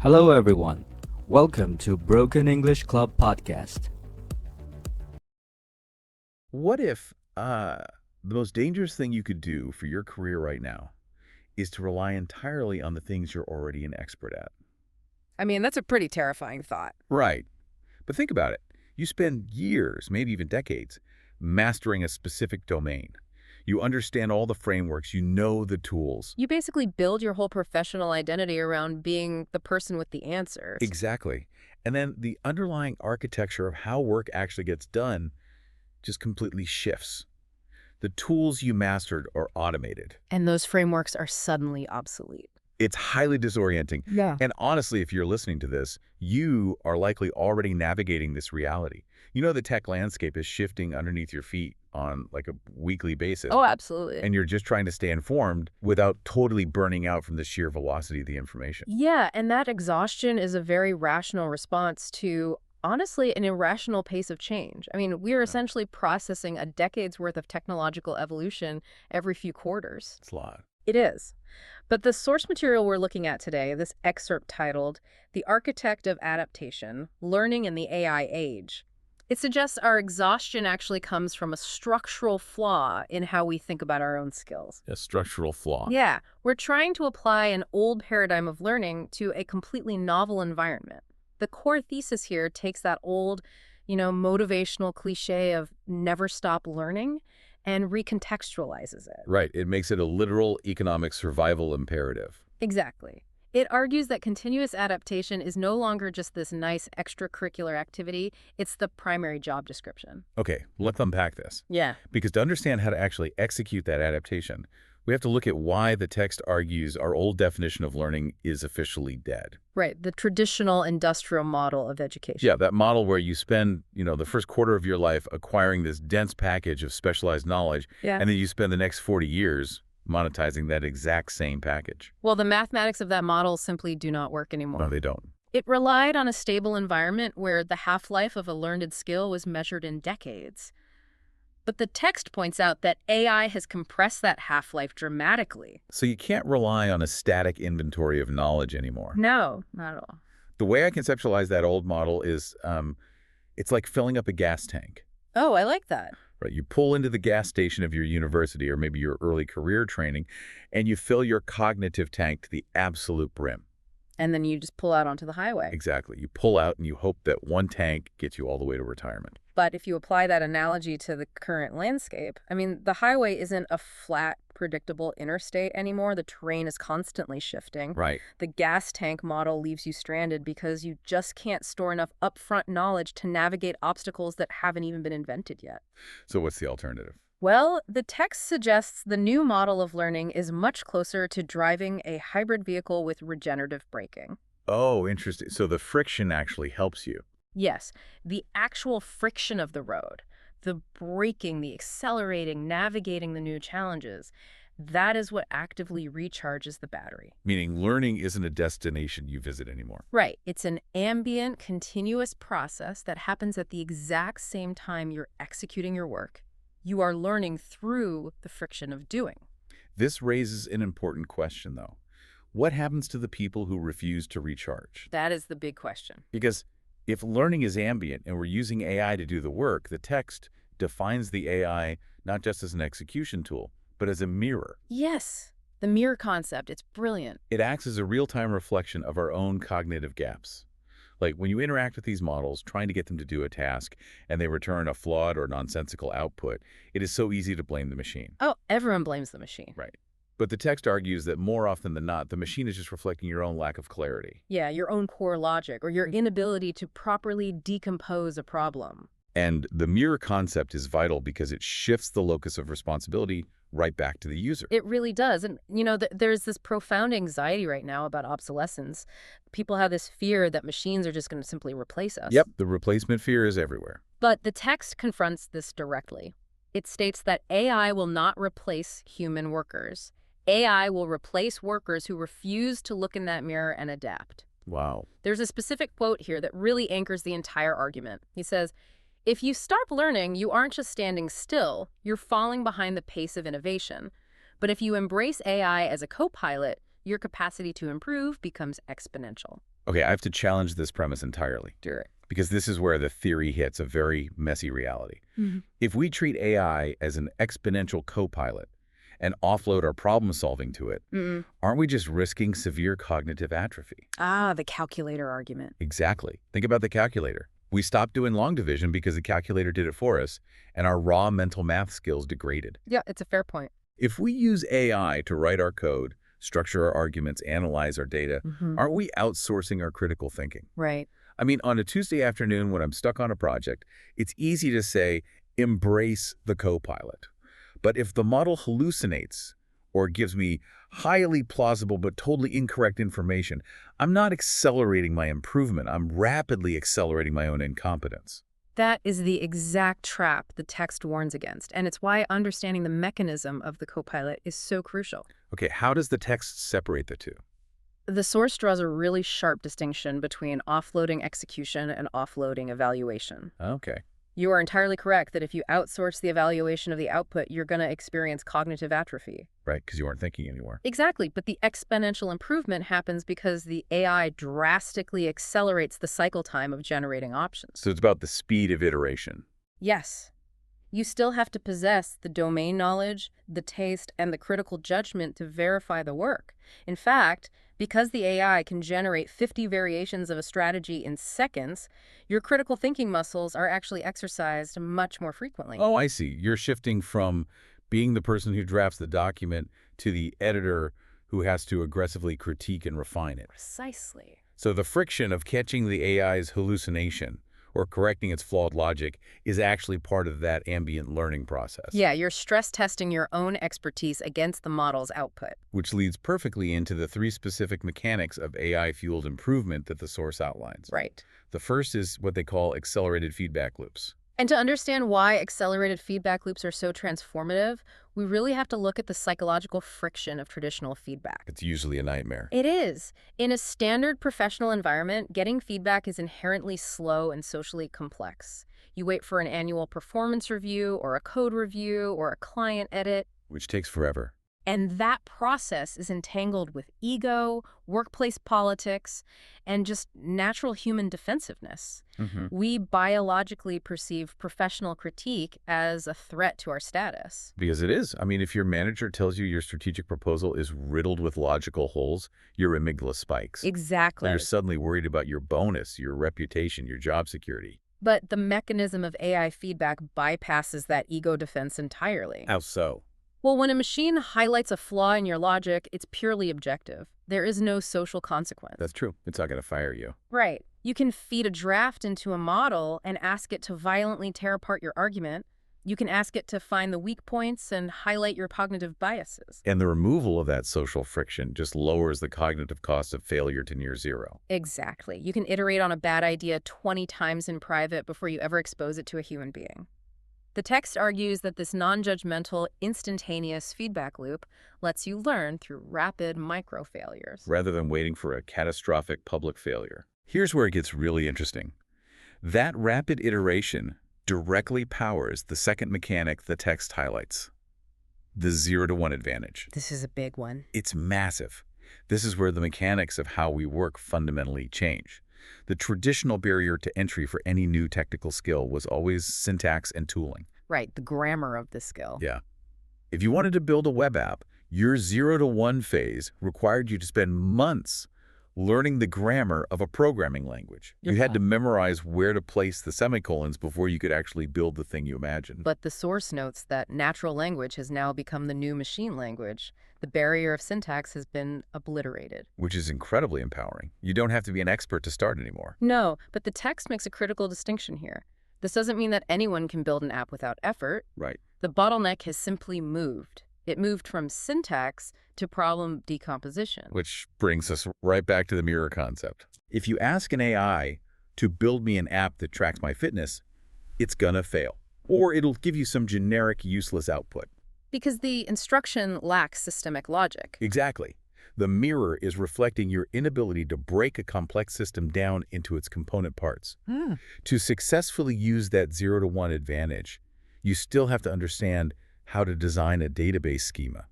Hello, everyone. Welcome to Broken English Club podcast. What if the most dangerous thing you could do for your career right now is to rely entirely on the things you're already an expert at? I mean, that's a pretty terrifying thought. Right. But think about it. You spend years, maybe even decades, mastering a specific domain. You understand all the frameworks, you know the tools. You basically build your whole professional identity around being the person with the answers. Exactly. And then the underlying architecture of how work actually gets done just completely shifts. The tools you mastered are automated. And those frameworks are suddenly obsolete. It's highly disorienting. Yeah. And honestly, if you're listening to this, you are likely already navigating this reality. You know the tech landscape is shifting underneath your feet on like a weekly basis. Oh, absolutely. And you're just trying to stay informed without totally burning out from the sheer velocity of the information. Yeah, and that exhaustion is a very rational response to, honestly, an irrational pace of change. I mean, we're essentially processing a decade's worth of technological evolution every few quarters. It's a lot. It is. But the source material we're looking at today, this excerpt titled, "The Architect of Adaptation, Learning in the AI Age," it suggests our exhaustion actually comes from a structural flaw in how we think about our own skills. A structural flaw. Yeah, we're trying to apply an old paradigm of learning to a completely novel environment. The core thesis here takes that old, motivational cliche of never stop learning and recontextualizes it. Right. It makes it a literal economic survival imperative. Exactly. It argues that continuous adaptation is no longer just this nice extracurricular activity, it's the primary job description. Okay, let's unpack this. Yeah. Because to understand how to actually execute that adaptation, we have to look at why the text argues our old definition of learning is officially dead. Right, the traditional industrial model of education. Yeah, that model where you spend, the first quarter of your life acquiring this dense package of specialized knowledge, Yeah. and then you spend the next 40 years monetizing that exact same package. Well, the mathematics of that model simply do not work anymore. No, they don't. It relied on a stable environment where the half-life of a learned skill was measured in decades. But the text points out that AI has compressed that half-life dramatically. So you can't rely on a static inventory of knowledge anymore. No, not at all. The way I conceptualize that old model is it's like filling up a gas tank. Oh, I like that. Right, you pull into the gas station of your university or maybe your early career training, and you fill your cognitive tank to the absolute brim. And then you just pull out onto the highway. Exactly. You pull out and you hope that one tank gets you all the way to retirement. But if you apply that analogy to the current landscape, I mean, the highway isn't a flat, predictable interstate anymore. The terrain is constantly shifting. Right. The gas tank model leaves you stranded because you just can't store enough upfront knowledge to navigate obstacles that haven't even been invented yet. So what's the alternative? Well, the text suggests the new model of learning is much closer to driving a hybrid vehicle with regenerative braking. Oh, interesting. So the friction actually helps you. Yes, the actual friction of the road, the braking, the accelerating, navigating the new challenges, that is what actively recharges the battery. Meaning learning isn't a destination you visit anymore. Right. It's an ambient, continuous process that happens at the exact same time you're executing your work. You are learning through the friction of doing. This raises an important question, though. What happens to the people who refuse to recharge? That is the big question. Because if learning is ambient and we're using AI to do the work, the text defines the AI not just as an execution tool, but as a mirror. Yes, the mirror concept, it's brilliant. It acts as a real-time reflection of our own cognitive gaps. Like when you interact with these models, trying to get them to do a task, and they return a flawed or nonsensical output, it is so easy to blame the machine. Oh, everyone blames the machine. Right. But the text argues that more often than not, the machine is just reflecting your own lack of clarity. Yeah, your own core logic or your inability to properly decompose a problem. And the mirror concept is vital because it shifts the locus of responsibility right back to the user. It really does. And, there's this profound anxiety right now about obsolescence. People have this fear that machines are just going to simply replace us. Yep, the replacement fear is everywhere. But the text confronts this directly. It states that AI will not replace human workers. AI will replace workers who refuse to look in that mirror and adapt. Wow. There's a specific quote here that really anchors the entire argument. He says, "If you stop learning, you aren't just standing still, you're falling behind the pace of innovation. But if you embrace AI as a co-pilot, your capacity to improve becomes exponential. Okay, I have to challenge this premise entirely, Do it. because this is where the theory hits a very messy reality. If we treat AI as an exponential co-pilot and offload our problem solving to it, aren't we just risking severe cognitive atrophy? Ah, the calculator argument. Exactly. Think about the calculator. We stopped doing long division because the calculator did it for us, and our raw mental math skills degraded. Yeah, it's a fair point. If we use AI to write our code, structure our arguments, analyze our data, aren't we outsourcing our critical thinking? Right. I mean, on a Tuesday afternoon when I'm stuck on a project, it's easy to say, embrace the co-pilot. But if the model hallucinates or gives me highly plausible but totally incorrect information, I'm not accelerating my improvement. I'm rapidly accelerating my own incompetence. That is the exact trap the text warns against, and it's why understanding the mechanism of the copilot is so crucial. Okay, how does the text separate the two? The source draws a really sharp distinction between offloading execution and offloading evaluation. Okay. You are entirely correct that if you outsource the evaluation of the output, you're going to experience cognitive atrophy. Right, because you aren't thinking anymore. Exactly, but the exponential improvement happens because the AI drastically accelerates the cycle time of generating options. So it's about the speed of iteration. Yes. You still have to possess the domain knowledge, the taste, and the critical judgment to verify the work. In fact, because the AI can generate 50 variations of a strategy in seconds, your critical thinking muscles are actually exercised much more frequently. Oh, I see. You're shifting from being the person who drafts the document to the editor who has to aggressively critique and refine it. Precisely. So the friction of catching the AI's hallucination or correcting its flawed logic is actually part of that ambient learning process. Yeah, you're stress testing your own expertise against the model's output. Which leads perfectly into the 3 specific mechanics of AI-fueled improvement that the source outlines. Right. The first is what they call accelerated feedback loops. And to understand why accelerated feedback loops are so transformative, we really have to look at the psychological friction of traditional feedback. It's usually a nightmare. It is. In a standard professional environment, getting feedback is inherently slow and socially complex. You wait for an annual performance review or a code review or a client edit. Which takes forever. And that process is entangled with ego, workplace politics, and just natural human defensiveness. We biologically perceive professional critique as a threat to our status. Because it is. I mean, if your manager tells you your strategic proposal is riddled with logical holes, your amygdala spikes. Exactly. You're suddenly worried about your bonus, your reputation, your job security. But the mechanism of AI feedback bypasses that ego defense entirely. How so? Well, when a machine highlights a flaw in your logic, it's purely objective. There is no social consequence. That's true. It's not going to fire you. Right. You can feed a draft into a model and ask it to violently tear apart your argument. You can ask it to find the weak points and highlight your cognitive biases. And the removal of that social friction just lowers the cognitive cost of failure to near zero. Exactly. You can iterate on a bad idea 20 times in private before you ever expose it to a human being. The text argues that this non-judgmental, instantaneous feedback loop lets you learn through rapid micro-failures. Rather than waiting for a catastrophic public failure. Here's where it gets really interesting. That rapid iteration directly powers the second mechanic the text highlights, the 0-to-1 advantage. This is a big one. It's massive. This is where the mechanics of how we work fundamentally change. The traditional barrier to entry for any new technical skill was always syntax and tooling. Right, the grammar of the skill. Yeah. If you wanted to build a web app, your 0-to-1 phase required you to spend months learning the grammar of a programming language. You had to memorize where to place the semicolons before you could actually build the thing you imagined. But the source notes that natural language has now become the new machine language. The barrier of syntax has been obliterated. Which is incredibly empowering. You don't have to be an expert to start anymore. No, but the text makes a critical distinction here. This doesn't mean that anyone can build an app without effort. Right. The bottleneck has simply moved. It moved from syntax to problem decomposition. Which brings us right back to the mirror concept. If you ask an AI to build me an app that tracks my fitness, it's gonna fail. Or it'll give you some generic, useless output. Because the instruction lacks systemic logic. Exactly. The mirror is reflecting your inability to break a complex system down into its component parts. To successfully use that 0-to-1 advantage, you still have to understand how to design a database schema,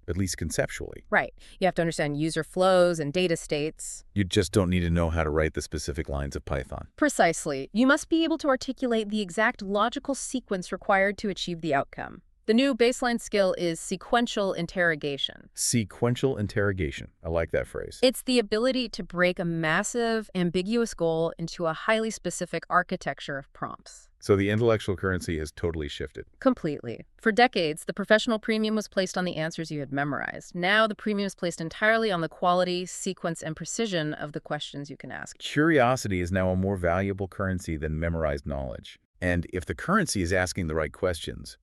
at least conceptually. Right. You have to understand user flows and data states. You just don't need to know how to write the specific lines of Python. Precisely. You must be able to articulate the exact logical sequence required to achieve the outcome. The new baseline skill is sequential interrogation. Sequential interrogation. I like that phrase. It's the ability to break a massive, ambiguous goal into a highly specific architecture of prompts. So the intellectual currency has totally shifted. Completely. For decades, the professional premium was placed on the answers you had memorized. Now the premium is placed entirely on the quality, sequence, and precision of the questions you can ask. Curiosity is now a more valuable currency than memorized knowledge. And if the currency is asking the right questions,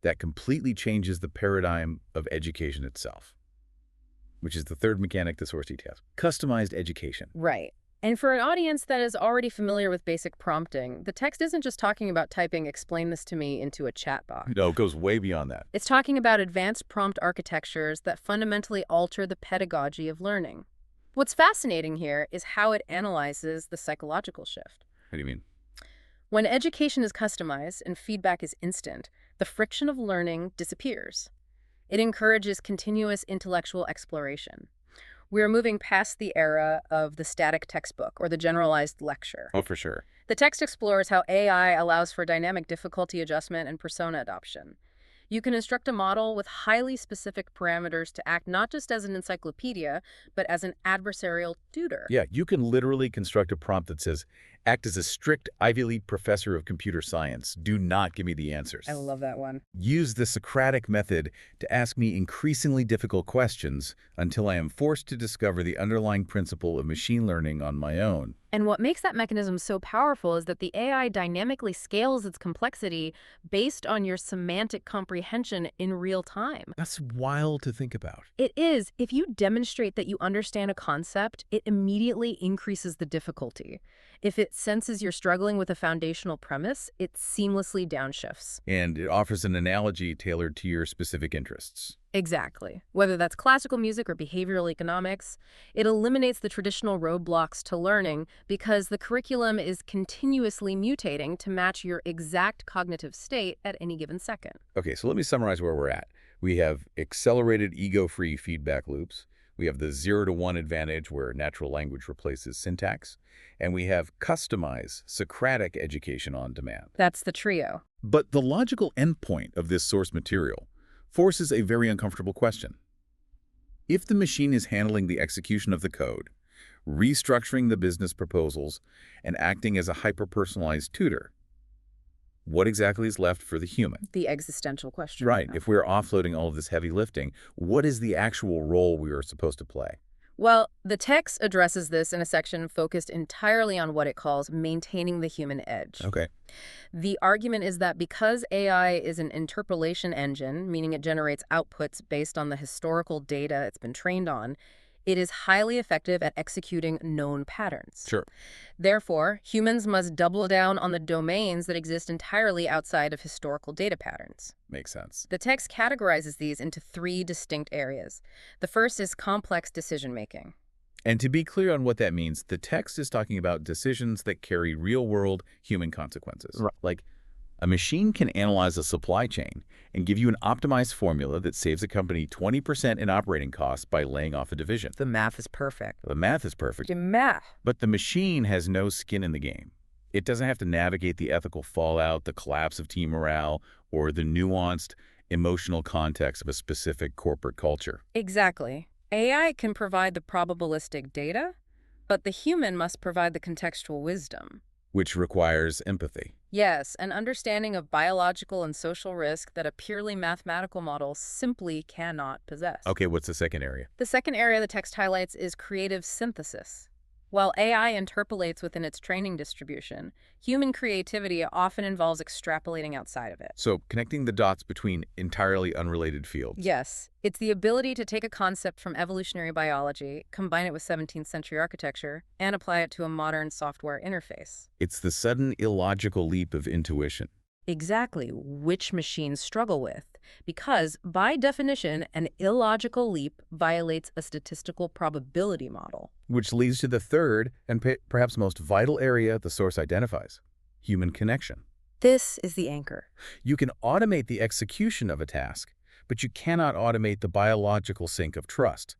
that completely changes the paradigm of education itself, which is the third mechanic the Source task. Customized education. Right. And for an audience that is already familiar with basic prompting, the text isn't just talking about typing "explain this to me" into a chat box. No, it goes way beyond that. It's talking about advanced prompt architectures that fundamentally alter the pedagogy of learning. What's fascinating here is how it analyzes the psychological shift. What do you mean? When education is customized and feedback is instant, the friction of learning disappears. It encourages continuous intellectual exploration. We are moving past the era of the static textbook or the generalized lecture. Oh, for sure. The text explores how AI allows for dynamic difficulty adjustment and persona adoption. You can instruct a model with highly specific parameters to act not just as an encyclopedia, but as an adversarial tutor. Yeah, you can literally construct a prompt that says, act as a strict Ivy League professor of computer science. Do not give me the answers. I love that one. Use the Socratic method to ask me increasingly difficult questions until I am forced to discover the underlying principle of machine learning on my own. And what makes that mechanism so powerful is that the AI dynamically scales its complexity based on your semantic comprehension in real time. That's wild to think about. It is. If you demonstrate that you understand a concept, it immediately increases the difficulty. If it senses you're struggling with a foundational premise, it seamlessly downshifts. And it offers an analogy tailored to your specific interests. Exactly. Whether that's classical music or behavioral economics, it eliminates the traditional roadblocks to learning because the curriculum is continuously mutating to match your exact cognitive state at any given second. Okay, so let me summarize where we're at. We have accelerated ego-free feedback loops. We have the 0-to-1 advantage where natural language replaces syntax. And we have customized Socratic education on demand. That's the trio. But the logical endpoint of this source material forces a very uncomfortable question. If the machine is handling the execution of the code, restructuring the business proposals, and acting as a hyper-personalized tutor, what exactly is left for the human? The existential question. Right. If we're offloading all of this heavy lifting, what is the actual role we are supposed to play? Well, the text addresses this in a section focused entirely on what it calls maintaining the human edge. Okay. The argument is that because AI is an interpolation engine, meaning it generates outputs based on the historical data it's been trained on, it is highly effective at executing known patterns. Sure. Therefore, humans must double down on the domains that exist entirely outside of historical data patterns. Makes sense. The text categorizes these into 3 distinct areas. The first is complex decision-making. And to be clear on what that means, the text is talking about decisions that carry real-world human consequences. Right. Like, a machine can analyze a supply chain and give you an optimized formula that saves a company 20% in operating costs by laying off a division. The math is perfect. The math is perfect, The math. but the machine has no skin in the game. It doesn't have to navigate the ethical fallout, the collapse of team morale, or the nuanced emotional context of a specific corporate culture. Exactly. AI can provide the probabilistic data, but the human must provide the contextual wisdom. Which requires empathy. Yes, an understanding of biological and social risk that a purely mathematical model simply cannot possess. Okay, what's the second area? The second area the text highlights is creative synthesis. While AI interpolates within its training distribution, human creativity often involves extrapolating outside of it. So, connecting the dots between entirely unrelated fields. Yes, it's the ability to take a concept from evolutionary biology, combine it with 17th century architecture, and apply it to a modern software interface. It's the sudden illogical leap of intuition. Exactly, which machines struggle with. Because, by definition, an illogical leap violates a statistical probability model. Which leads to the third and perhaps most vital area the source identifies: human connection. This is the anchor. You can automate the execution of a task, but you cannot automate the biological sync of trust.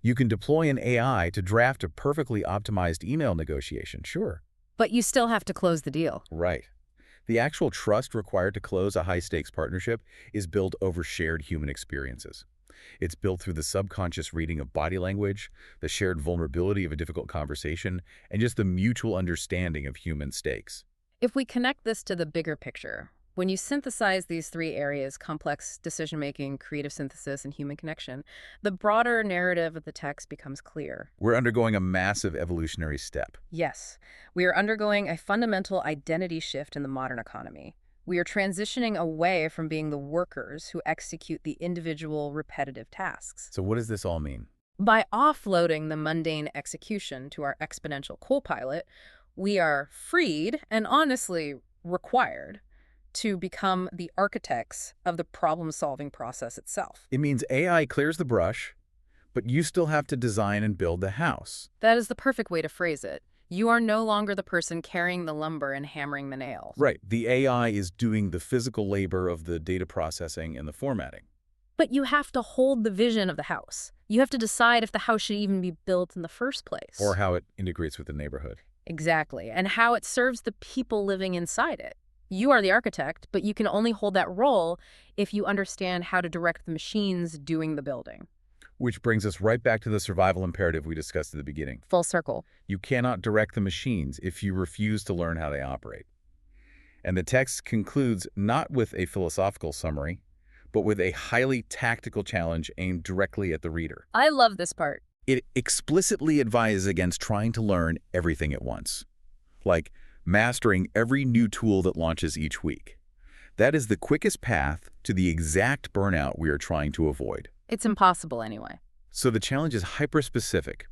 You can deploy an AI to draft a perfectly optimized email negotiation, sure. But you still have to close the deal. Right. The actual trust required to close a high-stakes partnership is built over shared human experiences. It's built through the subconscious reading of body language, the shared vulnerability of a difficult conversation, and just the mutual understanding of human stakes. If we connect this to the bigger picture, when you synthesize these three areas, complex decision-making, creative synthesis, and human connection, the broader narrative of the text becomes clear. We're undergoing a massive evolutionary step. Yes, we are undergoing a fundamental identity shift in the modern economy. We are transitioning away from being the workers who execute the individual repetitive tasks. So what does this all mean? By offloading the mundane execution to our exponential co-pilot, we are freed and honestly required to become the architects of the problem-solving process itself. It means AI clears the brush, but you still have to design and build the house. That is the perfect way to phrase it. You are no longer the person carrying the lumber and hammering the nails. Right. The AI is doing the physical labor of the data processing and the formatting. But you have to hold the vision of the house. You have to decide if the house should even be built in the first place. Or how it integrates with the neighborhood. Exactly. And how it serves the people living inside it. You are the architect, but you can only hold that role if you understand how to direct the machines doing the building. Which brings us right back to the survival imperative we discussed at the beginning. Full circle. You cannot direct the machines if you refuse to learn how they operate. And the text concludes not with a philosophical summary, but with a highly tactical challenge aimed directly at the reader. I love this part. It explicitly advises against trying to learn everything at once, like mastering every new tool that launches each week. That is the quickest path to the exact burnout we are trying to avoid. It's impossible anyway. So the challenge is hyper-specific.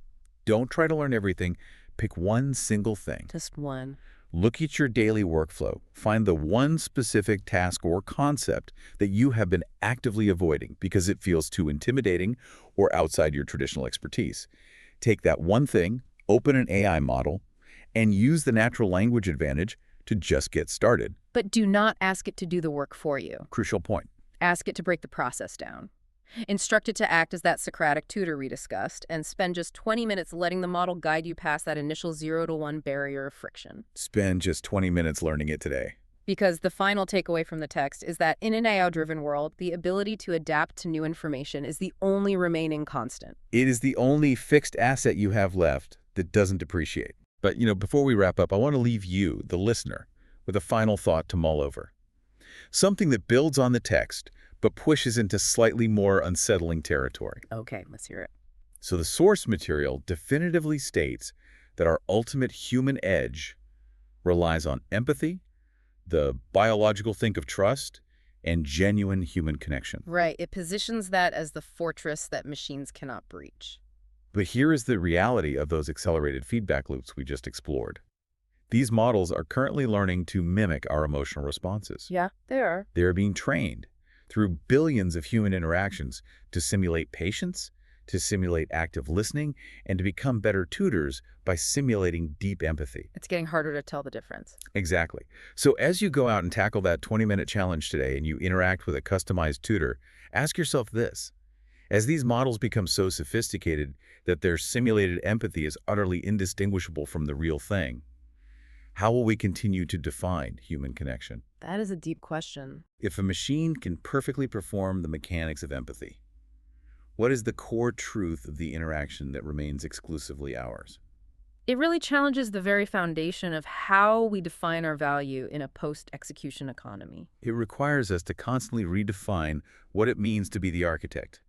Don't try to learn everything. Pick one single thing. Just one. Look at your daily workflow. Find the one specific task or concept that you have been actively avoiding because it feels too intimidating or outside your traditional expertise. Take that one thing, open an AI model, and use the natural language advantage to just get started. But do not ask it to do the work for you. Crucial point. Ask it to break the process down. Instruct it to act as that Socratic tutor we discussed, and spend just 20 minutes letting the model guide you past that initial 0 to 1 barrier of friction. Spend just 20 minutes learning it today. Because the final takeaway from the text is that in an AI-driven world, the ability to adapt to new information is the only remaining constant. It is the only fixed asset you have left that doesn't depreciate. But, before we wrap up, I want to leave you, the listener, with a final thought to mull over. Something that builds on the text, but pushes into slightly more unsettling territory. Okay, let's hear it. So the source material definitively states that our ultimate human edge relies on empathy, the biological think of trust, and genuine human connection. Right, it positions that as the fortress that machines cannot breach. But here is the reality of those accelerated feedback loops we just explored. These models are currently learning to mimic our emotional responses. Yeah, they are. They are being trained through billions of human interactions to simulate patience, to simulate active listening, and to become better tutors by simulating deep empathy. It's getting harder to tell the difference. Exactly. So as you go out and tackle that 20-minute challenge today and you interact with a customized tutor, ask yourself this. As these models become so sophisticated that their simulated empathy is utterly indistinguishable from the real thing, how will we continue to define human connection? That is a deep question. If a machine can perfectly perform the mechanics of empathy, what is the core truth of the interaction that remains exclusively ours? It really challenges the very foundation of how we define our value in a post-execution economy. It requires us to constantly redefine what it means to be the architect.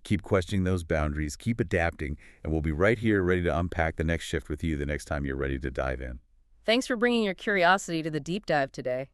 Keep questioning those boundaries, keep adapting, and we'll be right here ready to unpack the next shift with you the next time you're ready to dive in. Thanks for bringing your curiosity to the deep dive today.